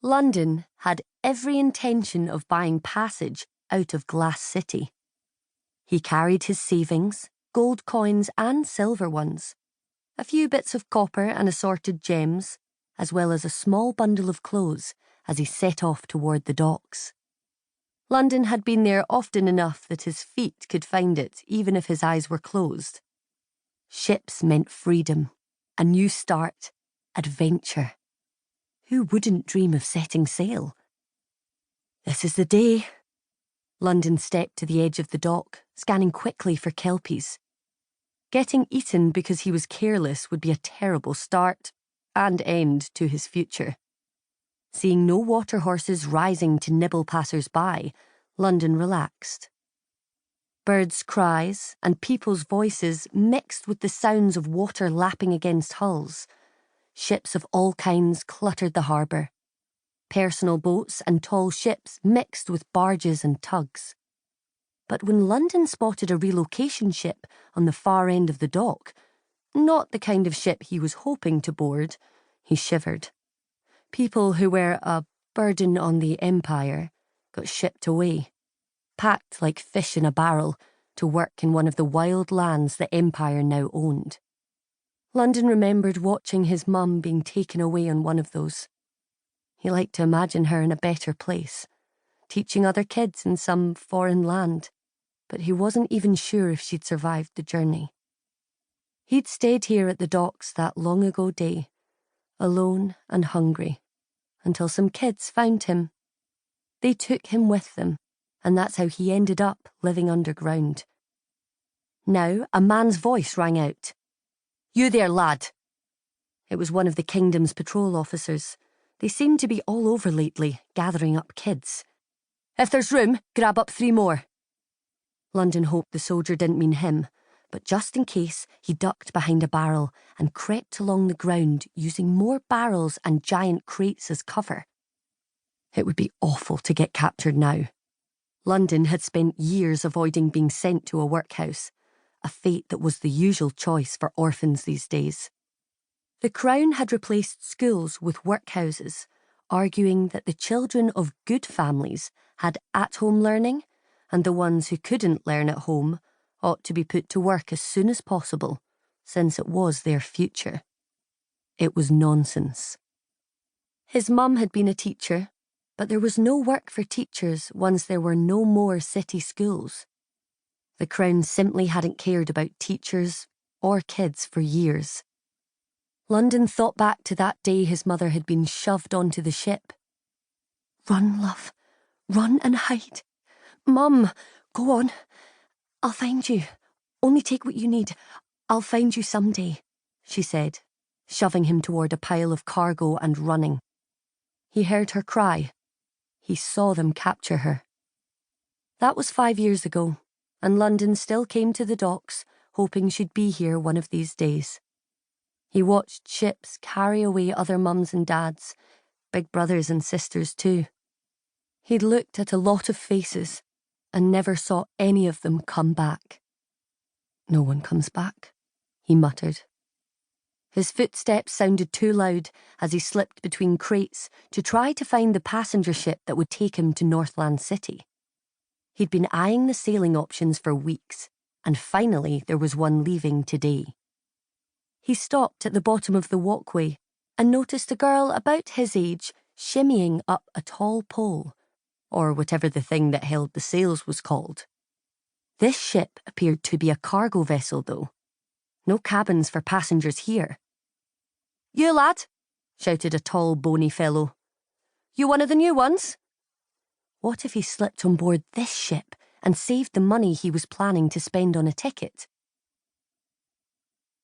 London had every intention of buying passage out of Glass City. He carried his savings, gold coins and silver ones, a few bits of copper and assorted gems, as well as a small bundle of clothes as he set off toward the docks. London had been there often enough that his feet could find it even if his eyes were closed. Ships meant freedom, a new start, adventure. Who wouldn't dream of setting sail? This is the day. London stepped to the edge of the dock, scanning quickly for kelpies. Getting eaten because he was careless would be a terrible start and end to his future. Seeing no water horses rising to nibble passers-by, London relaxed. Birds' cries and people's voices mixed with the sounds of water lapping against hulls. Ships of all kinds cluttered the harbour. Personal boats and tall ships mixed with barges and tugs. But when London spotted a relocation ship on the far end of the dock, not the kind of ship he was hoping to board, he shivered. People who were a burden on the Empire got shipped away, packed like fish in a barrel to work in one of the wild lands the Empire now owned. London remembered watching his mum being taken away on one of those. He liked to imagine her in a better place, teaching other kids in some foreign land, but he wasn't even sure if she'd survived the journey. He'd stayed here at the docks that long ago day, alone and hungry, until some kids found him. They took him with them, and that's how he ended up living underground. Now a man's voice rang out. "You there, lad." It was one of the kingdom's patrol officers. They seemed to be all over lately, gathering up kids. "If there's room, grab up 3 more. London hoped the soldier didn't mean him, but just in case, he ducked behind a barrel and crept along the ground using more barrels and giant crates as cover. It would be awful to get captured now. London had spent years avoiding being sent to a workhouse, a fate that was the usual choice for orphans these days. The Crown had replaced schools with workhouses, arguing that the children of good families had at-home learning, and the ones who couldn't learn at home ought to be put to work as soon as possible, since it was their future. It was nonsense. His mum had been a teacher, but there was no work for teachers once there were no more city schools. The Crown simply hadn't cared about teachers or kids for years. London thought back to that day his mother had been shoved onto the ship. "Run, love. Run and hide. Mum, go on. I'll find you. Only take what you need. I'll find you someday," she said, shoving him toward a pile of cargo and running. He heard her cry. He saw them capture her. That was 5 years ago, and London still came to the docks, hoping she'd be here one of these days. He watched ships carry away other mums and dads, big brothers and sisters too. He'd looked at a lot of faces and never saw any of them come back. "No one comes back," he muttered. His footsteps sounded too loud as he slipped between crates to try to find the passenger ship that would take him to Northland City. He'd been eyeing the sailing options for weeks, and finally there was one leaving today. He stopped at the bottom of the walkway and noticed a girl about his age shimmying up a tall pole, or whatever the thing that held the sails was called. This ship appeared to be a cargo vessel, though. No cabins for passengers here. "You lad," shouted a tall, bony fellow. "You one of the new ones?" What if he slipped on board this ship and saved the money he was planning to spend on a ticket?